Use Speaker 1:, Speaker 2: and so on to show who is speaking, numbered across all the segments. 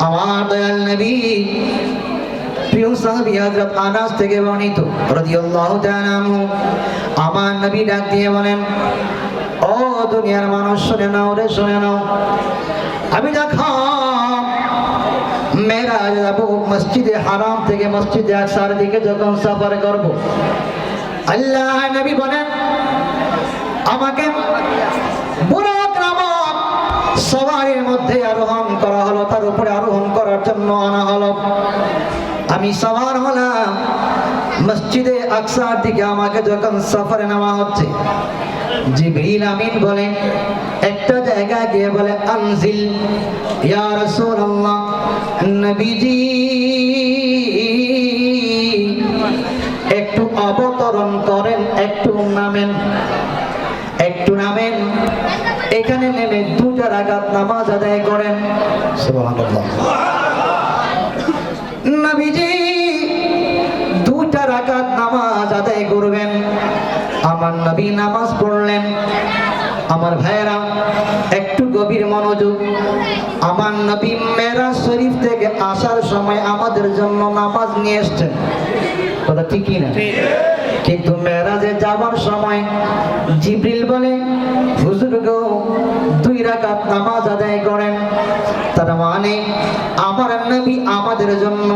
Speaker 1: আমার দয়াল নবী প্রিয় সাহাবী হযরত আনাস থেকে বর্ণিত রাদিয়াল্লাহু তাআলা আনহু, আমার নবী ডাক দিয়ে বলেন, ও দুনিয়ার মানুষ শুনে নাও রে, শুনে নাও। আমি যখন মেরাজ যাব, মসজিদে হারাম থেকে মসজিদে আকসার দিকে যখন সফর করব, আল্লাহ নবী বলেন আমাকে বুরাক নামক সওয়ারির মধ্যে আরোহণ করা হলো, তার উপরে আরোহণ করার জন্য আনা হলো। আমি সওয়ার হলাম, মসজিদে আকসার দিকে আমাকে যখন সফরে নেওয়া হচ্ছে, জিবরিল আমিন বলে একটা জায়গা গিয়ে বলে, আনজিল ইয়া রাসূলুল্লাহ, নবীজি একটু অবতরণ করেন, একটু নামেন, একটু নামেন। এখানে নেমে 2 রাকাত নামাজ আদায় করেন। সুবহানাল্লাহ। নবীজি 2 রাকাত নামাজ আদায় করবেন। আমার নবী নামাজ পড়লেন। আমার ভাইয়েরা একটু গভীর মনোযোগ। আমার নবী মেরাজ শরীফ থেকে আসার সময় আমাদের জন্য নামাজ নিয়ে এসেছেন, কথা ঠিকই না? কিন্তু মেরাজে যাওয়ার সময় জিবরিল বলে, হুজুর গো 2 রাকাত নামাজ আদায় করেন। তার মানে আমার নবী আমাদের জন্য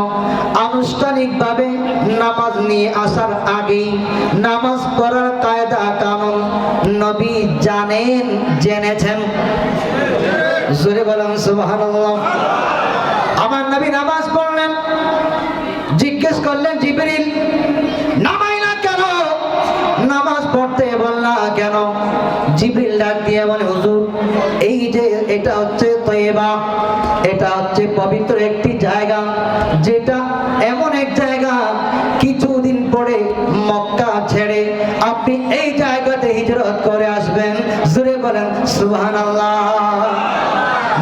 Speaker 1: আনুষ্ঠানিকভাবে নামাজ নিয়ে আসার আগেই নামাজ পড়ার কায়দা কানুন নবী জানেন, জেনেছেন। জোরে বলেন সুবহানাল্লাহ। আমার নবী নামাজ পড়লেন, জিজ্ঞেস করলেন জিবরিল, নামাই না কেন? নামাজ পড়তে বললা কেন? জিবরিল ডাক দিয়ে বলে, হুজুর এই যে এটা হচ্ছে তয়বা, এটা হচ্ছে পবিত্র একটি জায়গা, যেটা এমন এক জায়গা কিছুদিন পরে মক্কা ছেড়ে আপনি এই জায়গাতে হিজরত করে আসবেন। জোরে বলেন সুবহানাল্লাহ।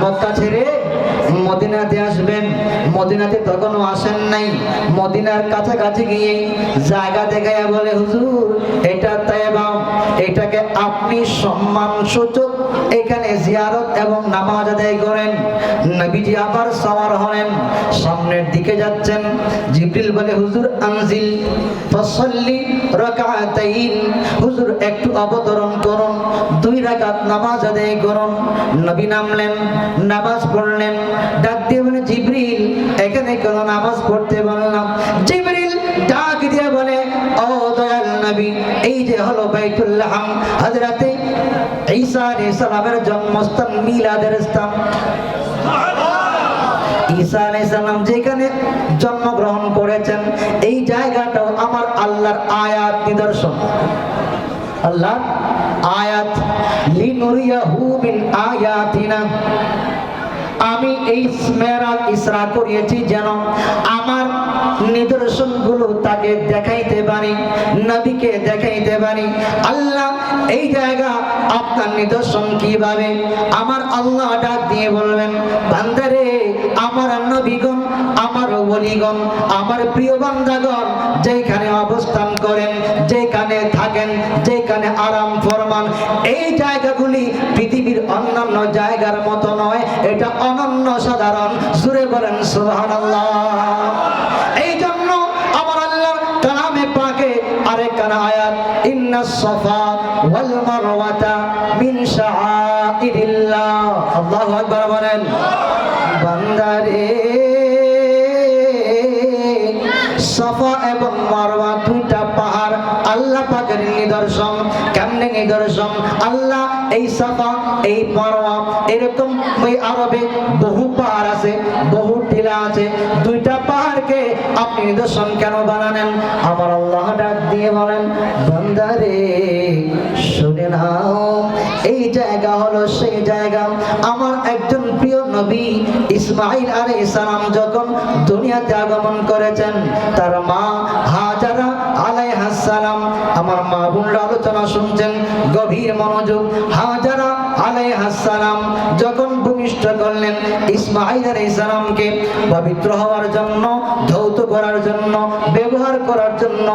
Speaker 1: মক্কা ছেড়ে মদিনাতে আসবেন। মদিনাতে তখনও আসেন নাই। মদিনার কাছাকাছি গিয়ে জায়গা দেখায় বলে, হুজুর এটা তয়বা, এটাকে আপনি সম্মান সূচক এখানে জিয়ারত এবং নামাজ আদায় করেন। নবীজি আবার সওয়ার হলেন, সামনের দিকে যাচ্ছেন। জিবরিল বলে, হুজুর আনজিল ফাসাল্লি রাকাতাইন, হুজুর একটু অবতরণ করুন, 2 রাকাত নামাজ আদায় করুন। নবী নামলেন, নামাজ পড়লেন। ডাক দিয়ে বলে, জিবরিল এখানে কেন নামাজ পড়তে বললাম? জিবরিল ডাক দিয়ে বলে, ও দয়াল নবী, এই যে হলো বাইতুল্লাহ, হযরতে ঈসা আলাইহিস সালামের জন্মস্থান, মিলাদের স্থান। ঈসা আলাইহিস সালাম যেখানে জন্মগ্রহণ করেছেন, এই জায়গাটাও আমার আল্লাহর আয়াত, নিদর্শন, আল্লাহর আয়াত। লিনুরিয়াহু মিন আয়াতিনা, আমি এই মেরাজ ইসরা করিয়েছি যেন আমার নিদর্শনগুলো তাকে দেখাইতে পারি, নবীকে দেখাইতে পারি। আল্লাহ এই জায়গা আপনার নিদর্শন কিভাবে? আমার আল্লাহ ডাক দিয়ে বলবেন, বান্দারে আমার নবীগণ, আমার ওলিগণ, আমার প্রিয় বান্দাগণ যেখানে অবস্থান করেন, যেখানে থাকেন, যেখানে আরাম ফরমান, এই জায়গাগুলি পৃথিবীর অন্যান্য জায়গার মতো নয়, এটা অনন্য সাধারণ। জোরে বলেন সুবহানাল্লাহ। এই জন্য আমার আল্লাহর কালামে পাকে আরেকখানা আয়াত, ইন্নাস সাফা ওয়াল মারওয়াতা মিন শাআইরিল্লাহ। আল্লাহু আকবার বলেন। বান্দারে সাফা এবং মারওয়া 2টা পাহাড় আল্লাহ পাকের নিদর্শন। কেমনে নিদর্শন? আল্লাহ এই সাফা, এই মারওয়া, এরকম ওই আরবে বহু পাহাড় আছে, বহু টিলা আছে, 2টা পাহাড়কে আপনি নিদর্শন কেন বানালেন? আমার আল্লাহ ডাক দিয়ে বলেন, বান্দারে শুনে নাও, এই জায়গা হলো সেই জায়গা আমার একজন প্রিয় নবী ইসমাঈল আলাইহিস সালাম যখন দুনিয়াতে আগমন করেছেন, তার মা হাজারা আলাইহাস সালাম, আমার মা বোনরা আলোচনা শুনছেন গভীর মনোযোগ। হাজারা আলাইহাস সালাম যখন ভূমিষ্ঠ করলেন ইসমাঈল আলাইহিস সালামকে, পবিত্র হওয়ার জন্য, ধৌত করার জন্য, ব্যবহার করার জন্য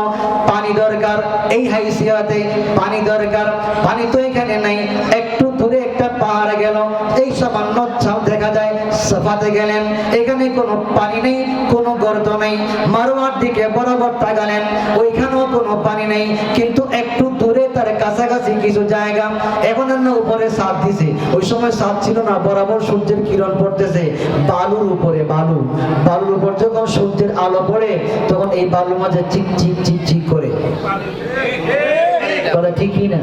Speaker 1: পানি দরকার। এই হাইসিয়াতে পানি দরকার। পানি তো এখানে নাই, একটু দূরে একটা পাহাড় গেল, এই সামান্য ছাপ দেখা যায়। সাফাতে গেলেন, এখানে কোনো পানি নেই, কোনো গর্ত নেই। মারওয়ার দিকে বরাবর তাকালেন, ওইখানেও কোনো পানি নেই, কিন্তু একটু দূরে তার কাছাকাছি কিছু জায়গা। এখন না উপরে ছাদ দিছে, ওই সময় ছাদ ছিল না, বরাবর সূর্যের কিরণ পড়তেছে বালুর উপরে। বালুর উপর যখন সূর্যের আলো পড়ে, তখন এই বালুর মাঝে চিক চিক চিক চিক করে, কথা ঠিকই না,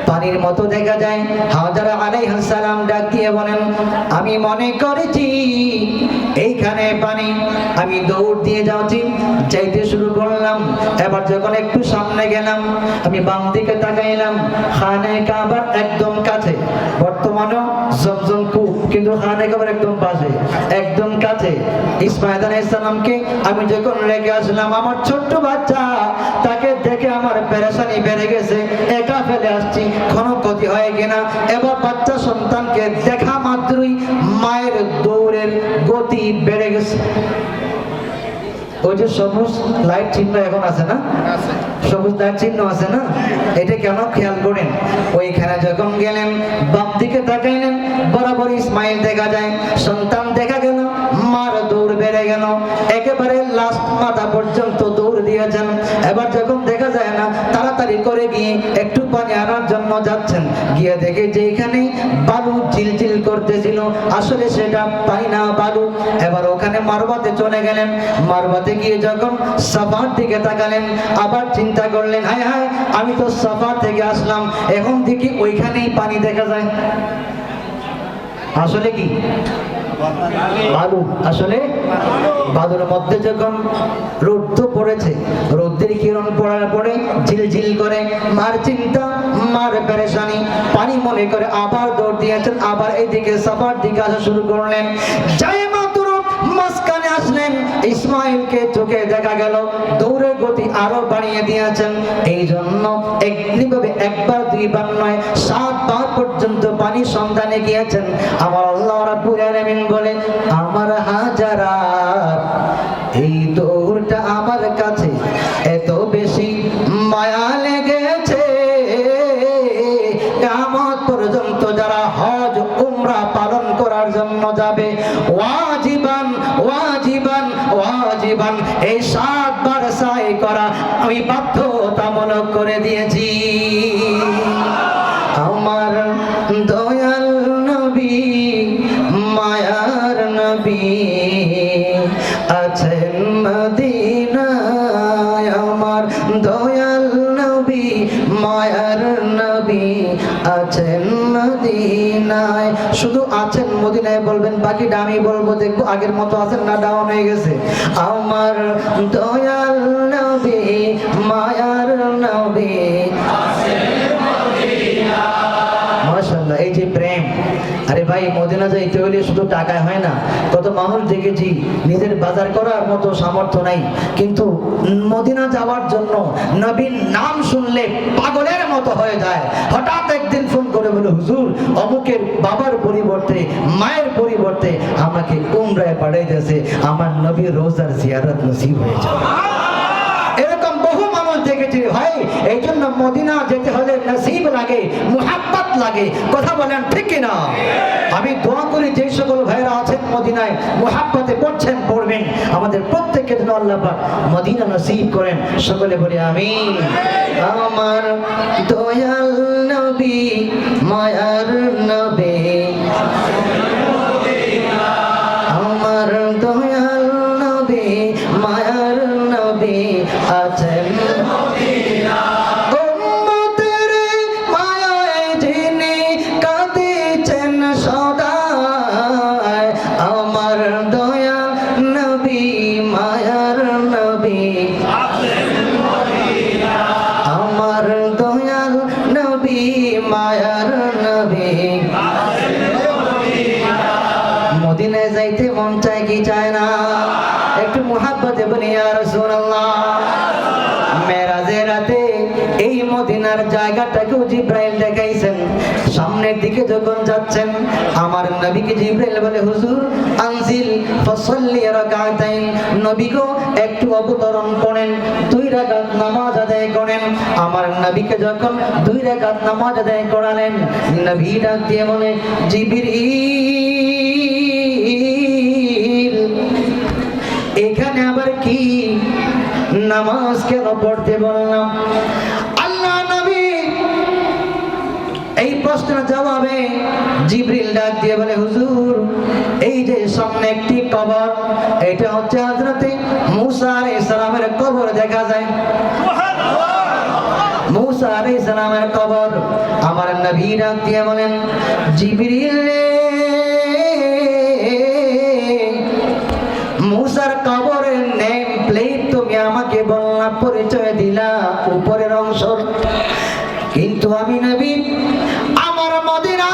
Speaker 1: পানির মতো দেখা যায়। হাজরা আলাইহিস সালাম ডাক দিয়ে বলেন, আমি মনে করেছি এইখানে পানি। আমি দৌড় দিয়ে যাইতে শুরু করলাম। এবার যখন একটু সামনে গেলাম, আমি বাম দিকে তাকাইলাম, খানে কাবার একদম কাছে। বর্তমানেও জমজম কূপ, কিন্তু খানে কাবার একদম পাশে, একদম কাছে। ইসমাঈল আলাইহিস সালামকে আমি যখন রেখে আসলাম, আমার ছোট্ট বাচ্চা, তাকে দেখে আমার পেরেশানি বেড়ে গেছে। একা ফেলে আসছি, কোনো ক্ষতি হয় কিনা। এবার বাচ্চা সন্তানকে দেখা মাত্রই মায়ের দৌড়ের গতি বেড়ে গেছে। ওই যে সবুজ লাইট চিহ্ন এখন আছে না, সবুজ লাইট চিহ্ন আছে না, এটা কেন খেয়াল করেন। ওইখানে যখন গেলেন, বাম দিকে তাকাইলেন, বরাবর ইসমাইল দেখা যায়, সন্তান দেখা গেল, মার দৌড় বেড়ে গেল, একেবারে লাস্ট মাথা পর্যন্ত দৌড় দিয়েছেন। এবার যখন দেখা যায় না, তাড়াতাড়ি করে গিয়ে একটু পানি আনার জন্য যাচ্ছেন, গিয়ে দেখে যে এখানে বালু ঝিলঝিল করতেছিল, আসলে সেটা পানি না, বালু। এবার ওখানে মারওয়াতে চলে গেলেন, মারওয়াতে গিয়ে যখন সাফার দিকে তাকালেন, আবার চিন্তা করলেন, হায় হায়, আমি তো সাফা থেকে আসলাম, এখন দেখি ওইখানেই পানি দেখা যায়। আসলে কি বালু, আসলে বালুর মধ্যে যখন রোদ পড়েছে, রোদের কিরণ পড়ার পরে ঝিলঝিল করে, মার চিন্তা, মার পেরেশানি, পানি মনে করে আবার দৌড় দিয়েছেন, আবার এইদিকে সাফার দিকে আসা শুরু করলেন। যাই মাত্র মাঝখানে আসলেন, ইসমাইলকে চোখে দেখা গেল, দৌড়ের গতি আরো বাড়িয়ে দিয়েছেন। এই জন্য এমনিভাবে একবার দুইবার নয়, 7 বার পর্যন্ত পানি সন্ধানে গিয়েছেন। আমার আল্লাহ রাব্বুল আলামিন বলে, আমার হাজারা, এই দৌড়টা আমার কাছে এত বেশি মায়া লেগেছে, কিয়ামত পর্যন্ত যারা হজ উমরা পালন করার জন্য যাবে, ওয়াজিবান ওয়াজিবান ওয়াজিবান, এই 7 বার সাই করা আমি বাধ্যতামূলক করে দিয়েছি। আমার দয়াল নবী, মায়ার নবী আছেন মদিনায়, আমার দয়াল নবী, মায়ার নবী আছেন মদিনায়। শুধু আছেন মদিনায় বলবেন, বাকিটা আমি বলবো, দেখবো আগের মতো আছেন না ডাউন হয়ে গেছে। আমার দয়াল নবী, মায়ার নবী মাশাআল্লাহ। এই যে প্রেম, আরে ভাই, মদিনা যাইতে হলে শুধু টাকায় হয় না। কত মানুষ দেখেছি নিজের বাজার করার মতো সামর্থ্য নাই, কিন্তু মদিনা যাওয়ার জন্য নবীর নাম শুনলে পাগলের মতো হয়ে যায়। হঠাৎ একদিন ফোন করে বলে, হুজুর, অমুকের বাবার পরিবর্তে, মায়ের পরিবর্তে আমাকে উমরায় পাঠাইতেছে, আমার নবীর রোজার জিয়ারত নসিব হয়ে যাবে। এরকম বহু মানুষ দেখেছি ভাই। এই জন্য মদিনা যেতে হলে নসিব লাগে, মুহাব্বত লাগে। কথা বলেন ঠিক কিনা? আমি দোয়া করি যে সকল ভাইরা আছেন মদিনায়, মুহাব্বতে পড়ছেন, পড়বেন, আমাদের প্রত্যেককে যেন আল্লাহ পাক মদিনা নসিব করেন। সকলে বলি আমিন। আমার দয়াল নবী, মায়ার নবী, আমার দয়াল নবী, মায়ার নবী আছেন উম্মতের মায়ায় যিনি কাঁদিছেন সদায়, আমার দয়াল নবী, মায়ার নবী আমার দয়াল নবী, মায়ার নবী। মদিনায় যাইতে মন চায় কি চায় না? একটু মুহাব্বতে বলি ইয়া রাসূলুল্লাহ। মেরাজের রাতে এই মদিনার জায়গাটাকেও জিব্রাইল দেখাইছেন। সামনের দিকে যখন যাচ্ছেন আমার নবীকে জিব্রাইল বলে হুজুর আনজিল ফাসাল্লি রাকাতাইন, নবী গো একটু অবতরণ করেন, 2 রাকাত নামাজ আদায় করেন। আমার নবীকে যখন 2 রাকাত নামাজ আদায় করালেন, নবী ডাক দিয়ে বলে জিবরিল এখানে আবার কি নামাজ কেন পড়তে বললাম? আল্লাহ নবী এই প্রশ্নের জবাবে জিবরিল ডাক দিয়ে বলে হুজুর এই যে সামনে একটি কবর, এটা হচ্ছে হযরতে মূসা আলাইহিস সালামের কবর দেখা যায়। মূসা আলাইহিস সালামের কবর। আমার নবী ডাক দিয়ে বলেন জিবরিল রে, মূসার কবরের নেম প্লেট তুমি আমাকে বললা, পরিচয় দিলা উপরের অংশ, কিন্তু আমি নবী আমার মদিনা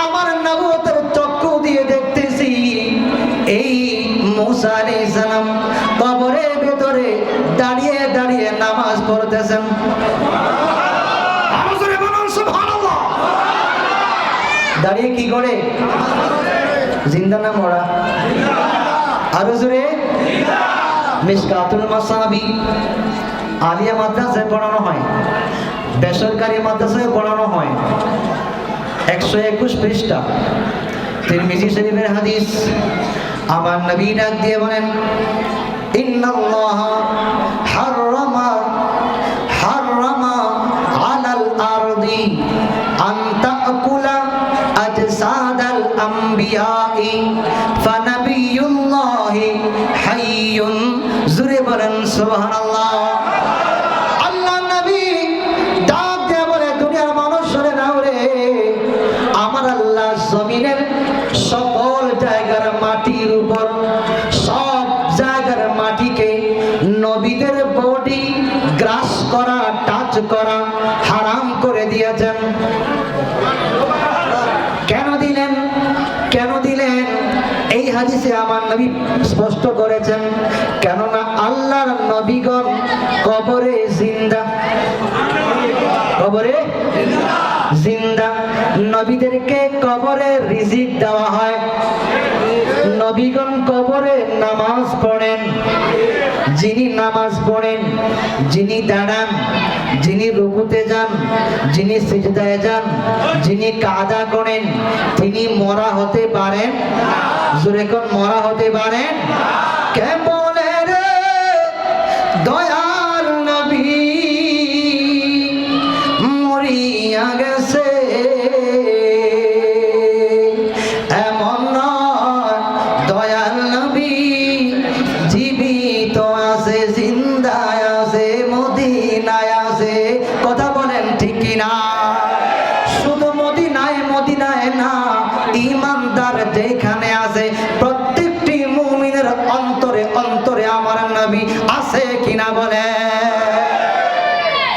Speaker 1: আমার নবুয়তের চক্ষু দিয়ে দেখতেছি এই মূসা আলাইহিস সালাম কবরের ভেতরে দাঁড়িয়ে দাঁড়িয়ে নামাজ পড়তেছেন। সুবহানাল্লাহ। দাঁড়িয়ে কি করে? জিন্দা না মরা? আরো জোরে। মিশকাতুল মাসাবি আলিয়া মাদ্রাসায় পড়ানো হয়, বেসরকারি মাদ্রাসায় পড়ানো হয়। 121 পৃষ্ঠা তিরমিজি শরীফের হাদিস। আমার নবী ডাক দিয়ে বলেন ইন্নাল্লাহা হাররামা আলাল আরদি আন তাকুলা আজসাদাল আমবিয়াই ফানাবিয়ুল্লাহি হাইয়ুন। জুরে বলেন সুবহানাল্লাহ। আল্লাহ নবী ডাক দিয়ে বলে দুনিয়ার মানুষ শুনে নাও রে, আমার আল্লাহ জমিনের সকল জায়গার মাটির উপর সব জায়গার মাটিকে নবীদের বডি গ্রাস করা টাচ করা হারাম করে দিয়েছেন। কেন দিলেন? কেন দিলেন? এই হাদিসে আমার নবী স্পষ্ট করেছেন, কেননা আল্লাহর নবীগণ কবরে জিন্দা, কবরে জিন্দা। নবীদেরকে কবরে রিজিক দেওয়া হয়, নবীগণ কবরে নামাজ পড়েন। যিনি নামাজ পড়েন, যিনি দাঁড়ান, যিনি রুকুতে যান, যিনি সিজদায় যান, যিনি কাদা করেন, তিনি মরা হতে পারেন? জোরে কোন মরা হতে পারেন? কে বলে রে দয়াল নবী মরিয়া গেছে? এমন নয়, দয়াল নবী জীবিত আছে, জিন্দায় আছে, মদিনায় আছে। কথা বলেন ঠিক কিনা? শুধু মদিনায় মদিনায় না, ঈমানদার যেখানে আছে প্রত্যেকটি মুমিনের অন্তরে অন্তরে আমার নবী আছে কিনা বলে?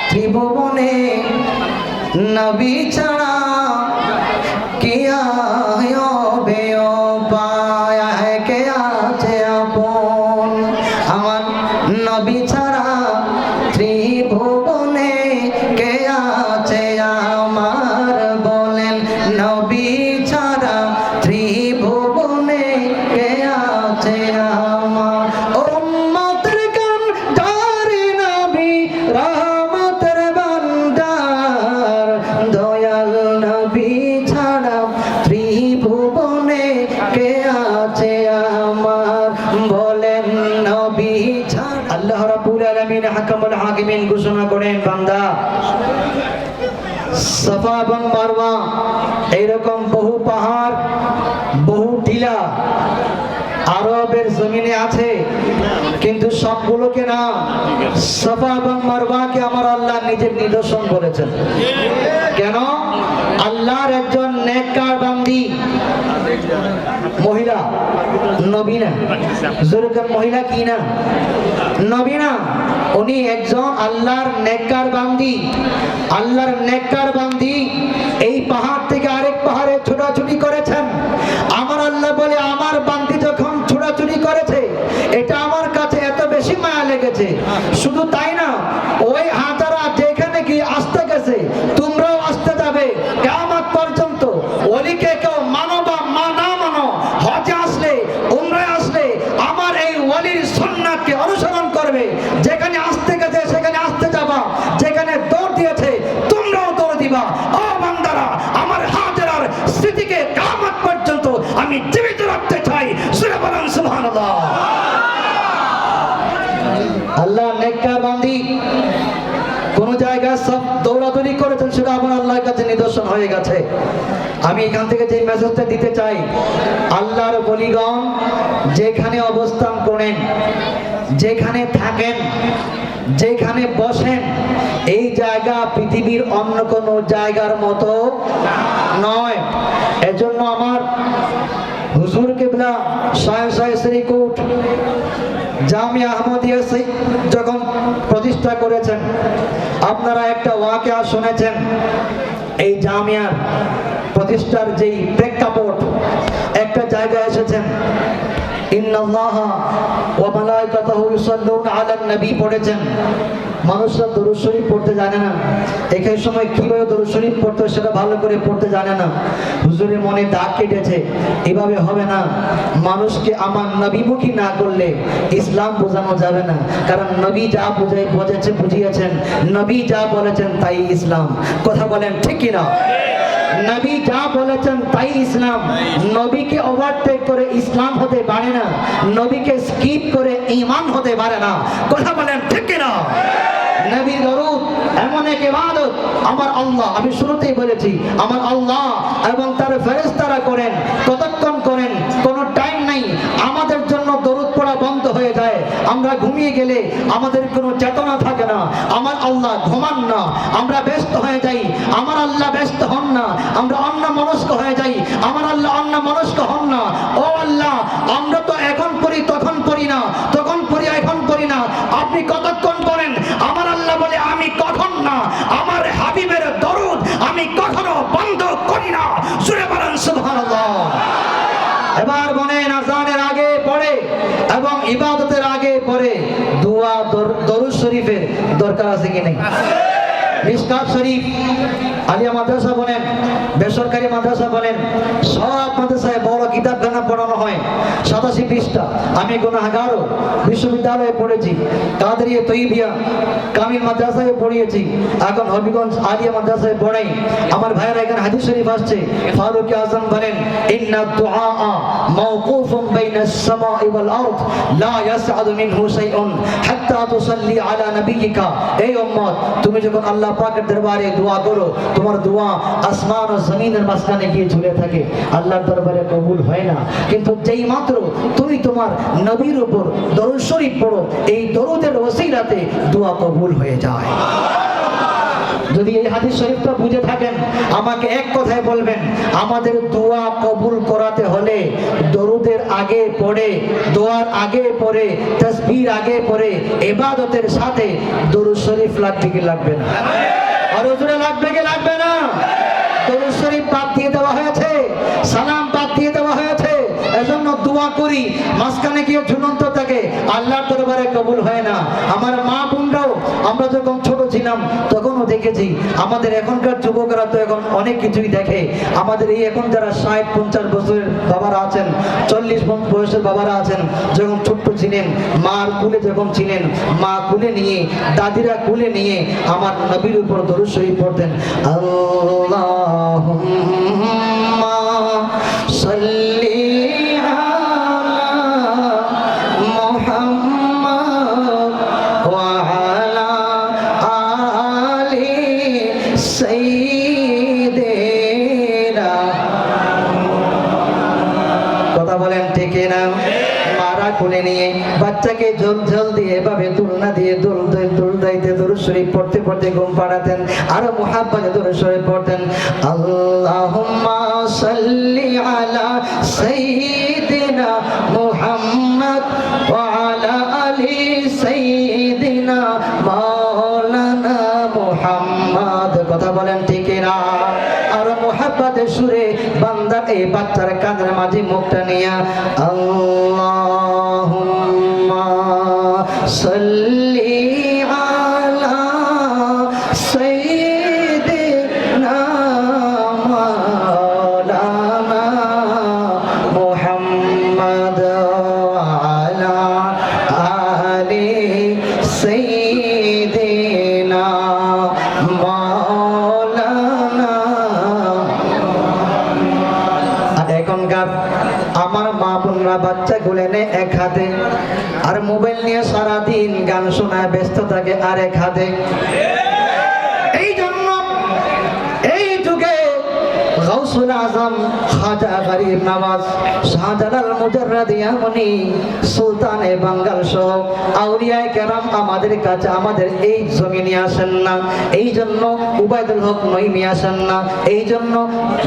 Speaker 1: ত্রিভুবনে নবী ছাড়া কে হবে উপায়, কে আছে আপন? আমার নবী ছাড়া ত্রিভুবনে কে আছে আমার? বলেন নবী ছাড়া ত্রিভুবনে কে আছে আমার? উম্মতের কান্ডারি নবী রহমতের ভান্ডার, দয়াল নবী ছাড়া ত্রিভুবনে কে আছে আমার? বলেন নবী ছাড়া। আল্লাহ রাব্বুল আলামিন হাকামুল হাকিমিন ঘোষণা করেন বান্দা সাফা এবং মারওয়া এইরকম বহু পাহাড় বহু টিলা আরবের জমিনে আছে, কিন্তু সবগুলোকে না, সাফা এবং মারওয়াকে আমার আল্লাহ নিজের নিদর্শন বলেছেন। কেন? আল্লাহর একজন নেককার বান্দি মহিলা, নবী না, জোরকার মহিলা কি না? নবী না, উনি একজন আল্লাহর নেককার বান্দি। আল্লাহর নেককার বান্দি এই পাহাড় থেকে আরেক পাহাড়ে ছোটাছুটি করেছেন। আমার আল্লাহ বলে আমার বান্দি যখন ছোটাছুটি করেছে এটা আমার কাছে এত বেশি মায়া লেগেছে। শুধু তাই না, ওই হাজারা যেখানে কি ওয়ালির সুন্নাতকে অনুসরণ করবে। যেখানে আসতে গেছে সেখানে আসতে যাবা, যেখানে দৌড় দিয়েছে তোমরাও দৌড় দিবা। ও বান্দারা, আমার হাজেরার স্মৃতিকে কিয়ামত পর্যন্ত আমি জীবিত রাখতে চাই। সূরা বলেন সুবহানাল্লাহ। আল্লাহ নেককার বান্দি কোন জায়গায় সব দৌড়াদৌড়ি করেছেন, সেটা আমার আল্লাহর কাছে নিদর্শন হয়ে গেছে। আমি এখান থেকে যে মেসেজটা দিতে চাই, আল্লাহর বলিগণ যেখানে অবস্থান করেন, যেখানে থাকেন, যেখানে বসেন, এই জায়গা পৃথিবীর অন্য কোনো জায়গার মতো নয়। এজন্য আমার হুজুর কিবলা শাহ শ্রীকুট জামিয়া আহমদিয়া যখন প্রতিষ্ঠা করেছেন, আপনারা একটা ওয়াকিয়া শুনেছেন। এই জামিয়ার প্রতিষ্ঠার যেই প্রেক্ষাপট, একটা জায়গায় এসেছেন, ইন্নাল্লাহা ওয়া মালাইকাতাহু ইউসাল্লুনা আলান নবী পড়েছেন। মানুষরা দরুদ শরীফ পড়তে জানে না, একই সময় কিভাবে দরুদ শরীফ পড়তে সেটা ভালো করে পড়তে জানে না। হুজুরের মনে দাগ কেটেছে, এভাবে হবে না। মানুষকে আমার নবীমুখী না করলে ইসলাম বোঝানো যাবে না। কারণ নবী যা বুঝিয়েছেন, নবী যা বলেছেন তাই ইসলাম। কথা বলেন ঠিক কিনা? নবী যা বলেছেন তাই ইসলাম। নবীকে ওভারটেক করে ইসলাম হতে পারে না, নবীকে স্কিপ করে ঈমান হতে পারে না। কথা বলেন ঠিক কিনা? নবীর দরুদ এমন এক ইবাদত আমার আল্লাহ, আমি শুরুতেই বলেছি, আমার আল্লাহ এবং তার ফেরেশতারা করেন। কতক্ষণ করেন কোনো টাইম নাই। আমাদের জন্য দরুদ পড়া বন্ধ হয়ে যায়, আমরা ঘুমিয়ে গেলে আমাদের কোনো চেতনা থাকে না। আমার আল্লাহ ঘুমান না, আমরা ব্যস্ত হয়ে যাই। আমার আল্লাহ ব্যস্ত হন না, আমরা অন্য মনস্ক হয়ে যাই। আমার আল্লাহ অন্য মনস্ক হন না। ও আল্লাহ, আমরা তো এখন পড়ি তখন পড়ি না, তখন পড়ি এখন পড়ি না। আপনি কতক্ষণ পড়েন? আমার আল্লাহ বলে আমি কখন না, আমার হাবিবের দরুদ আমি কখনো বন্ধ করি না। সূরা বলেন সুবহানাল্লাহ। এবার বলেন, আযানের আগে পড়ে এবং ইবাদতের আগে পড়ে দোয়া দরুদ শরীফের দরকার আছে কি নেই? মিশকাত শরীফ, আলিয়া মাদ্রাসা বলেন, বেসরকারি মাদ্রাসা বলেন, সব মাদ্রাসায় বড় কিতাবখানা পড়ানো হয়, 87 পৃষ্ঠা। আমি গুনাহগারও বিশ্ববিদ্যালয়ে পড়েছি, কাদেরিয়া তৈবিয়া কামিল মাদ্রাসায় পড়িয়েছি, এখন হবিগঞ্জ আলিয়া মাদ্রাসায় পড়াই। আমার ভাইয়েরা এখানে হাদিস শরীফ আসছে, ফারুক আযম বলেন, ইন্না দুআ মাওকুফুন বাইনাস সামাই ওয়াল আরদ লা ইয়াসআদু মিনহু শাইউন হাত্তা তুসাল্লি আলা নাবিয়িকা। এই উম্মত, তুমি যখন আল্লাহ পাকের দরবারে দোয়া করো, তোমার দোয়া আসমান ও জমিনের মাঝখানে গিয়ে ঝুলে থাকে, আল্লাহর দরবারে কবুল হয় না। কিন্তু যেই মাত্র তুমি তোমার নবীর উপর দরুদ শরীফ পড়ো, এই দরুদের ওসিলাতে দোয়া কবুল হয়ে যায়। যদি এই হাদিস শরীফটা বুঝে থাকেন, আমাকে এক কথায় বলবেন, আমাদের দোয়া কবুল করাতে হলে দরুদের আগে পড়ে, দোয়ার আগে পড়ে, তাসবির আগে পড়ে, ইবাদতের সাথে দরুদ শরীফ লাগবে কি লাগবে না? আর হুজুরে লাগবে কি লাগবে না? দরুদ শরীফ বাদ দিয়ে দেওয়া হয়েছে, সালাম বাদ দিয়ে দেওয়া হয়েছে। এজন্য দোয়া করি, মাঝখানে গিয়ে ঝুলন্ত থাকে, আল্লাহর দরবারে কবুল হয় না। আমার মা বোনরাও, আমরা যখন ছোট ছিলাম তখনও দেখেছি। আমাদের এখনকার যুবকরা তো এখন অনেক কিছুই দেখে। আমাদের এই এখন যারা 60-50 বছরের বাবারা আছেন, 40 বয়সের বাবারা আছেন, যখন ছোট্ট ছিলেন, মার কুলে যখন ছিলেন, মা কুলে নিয়ে, দাদিরা কুলে নিয়ে আমার নবীর উপর দরুদ শরীফ পড়তেন। আল্লাহুম্মা সাল্লি কোলে নিয়ে বাচ্চাকে ঝোল দিয়ে এভাবে তুলনা দিয়ে দুলদাইতে দরুদ শরীফ পড়তে পড়তে ঘুম পাড়াতেন। আরো মুহাব্বতে দরুদ শরীফ পড়তেন। আল্লাহুম্মা সাল্লি আলা সাইয়্যিদিনা মুহাম্মদ ওয়া আলা আলি সাইয়্যিদিনা মাওলানা মুহাম্মদ। কথা বলেন ঠিক না? আর মুহাব্বতের সুরে বান্দা এই বাচ্চার কানের মাঝে মুখটা নিয়ে আল্লাহুম্মা সাল্লি আলা সাইয়্যিদিনা মাওলানা মুহাম্মদ ওয়া আলা এক হাতে, আর মোবাইল নিয়ে সারাদিন গান শোনায় ব্যস্ত থাকে আর এক হাতে। এই জন্য এই যুগে গাউসুল আজম খাজা গরিব নওয়াজ শাহজালাল মুজাররদিয়ামনি সুলতানে বাঙ্গাল সহ আউলিয়ায়ে কেরাম আমাদের কাছে আমাদের এই জমিনে আসেন না। এই জন্য উবাইদুল হক নঈমি আসেন না, এই জন্য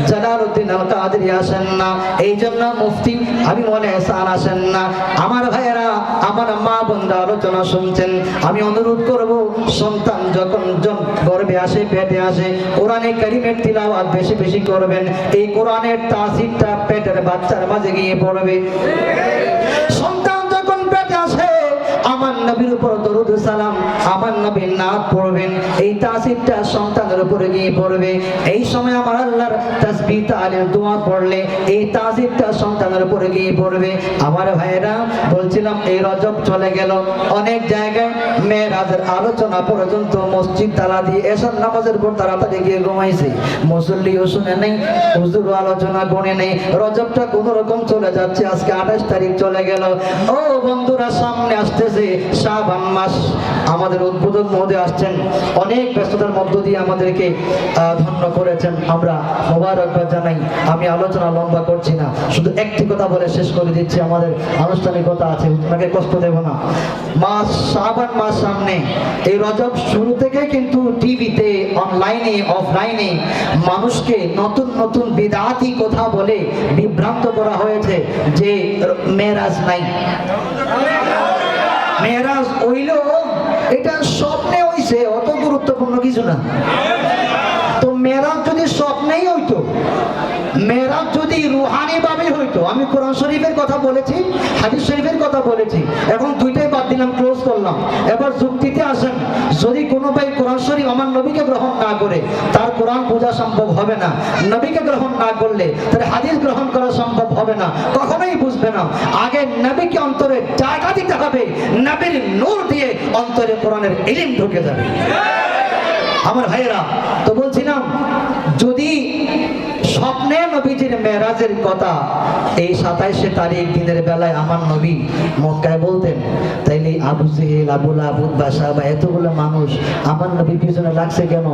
Speaker 1: জালালউদ্দিন আল কাদেরী আসেন না, এই জন্য মুফতি হাবিবুল ইহসান আসেন না। আমার ভাইয়েরা, আমার মা বোনরা আলোচনা শুনছেন, আমি অনুরোধ করব সন্তান যখন গর্ভে আসে, পেটে আসে, কোরআনে কারিমের তিলাওয়াত বেশি বেশি করবেন। এই কোরআনের তাসিরটা পেটের বাচ্চার মাঝে গিয়ে পড়বে। সন্তান যখন পেটে আসে, আমার নবীর উপর দরুদ সালাম, আমার নবীর নাম পড়বেন, এই তাসিরটা সন্তানের উপরে গিয়ে পড়বে। এই সময় আমার আল্লাহর তাসবিহ তালিল দোয়া পড়লে এই তাসিরটা সন্তানের উপরে গিয়ে পড়বে। আমার ভাইয়েরা, বলছিলাম এই রজব চলে গেল, অনেক জায়গায় মেরাজের আলোচনা পর্যন্ত মসজিদ তালা দিয়ে এশার নামাজের পর তাড়াতাড়ি গিয়ে ঘুমাইছে, মুসল্লিও শুনে নেই, হুজুরও আলোচনা করে নেই। রজবটা কোন রকম চলে যাচ্ছে, আজকে 28 তারিখ চলে গেল। ও বন্ধুরা, সামনে আসতেছে শাবান মাস, আমাদের উদ্বোধক মহোদয় আসছেন, অনেক ব্যস্ততার মধ্য দিয়ে আমাদেরকে ধন্য করেছেন, আমরা মোবারকবাদ জানাই। আমি আলোচনা লম্বা করছি না, শুধু একটি কথা বলে শেষ করে দিচ্ছি, আমাদের আনুষ্ঠানিকতা আছে, আপনাকে কষ্ট দেব না। মাস শাবান মাস সামনে, এই রজব শুরু থেকে কিন্তু টিভিতে, অনলাইনে, অফলাইনে মানুষকে নতুন নতুন বিদআতি কথা বলে বিভ্রান্ত করা হয়েছে যে মেরাজ নাই। মেরাজ হইল, এটা স্বপ্নে হইছে, অত গুরুত্বপূর্ণ কিছু না। তো মেরাজ যদি স্বপ্নেই হইতো, মেরাজ যদি রুহানি ভাবে হইতো, আমি কোরআন শরীফের কথা বলেছি, হাদিস শরীফের কথা বলেছি, এখন দুইটাই বাদ দিলাম, ক্লোজ করলাম। এবার যুক্তিতে আসেন, যদি কোনো ভাই কোরআন শরীফ আমার নবীকে গ্রহণ না করে, তার কোরআন বোঝা সম্ভব হবে না। নবীকে গ্রহণ না করলে তার হাদিস গ্রহণ করা সম্ভব হবে না, কখনোই বুঝবে না। আগে নবীকে অন্তরে জায়গা দিতে হবে, নবীর নূর দিয়ে অন্তরে কোরআনের ইলম ঢুকে যাবে। আমার ভাইয়েরা, তো বলছিলাম, যদি স্বপ্নে নবীজির মেরাজের কথা এই 27 তারিখ দিনের বেলায় আমার নবী মক্কায় বলতেন, তাইলে আবু জেহেল, আবু লাহাব, উতবা, সায়বা এতগুলো মানুষ আমার নবীর পিছনে লাগছে কেন?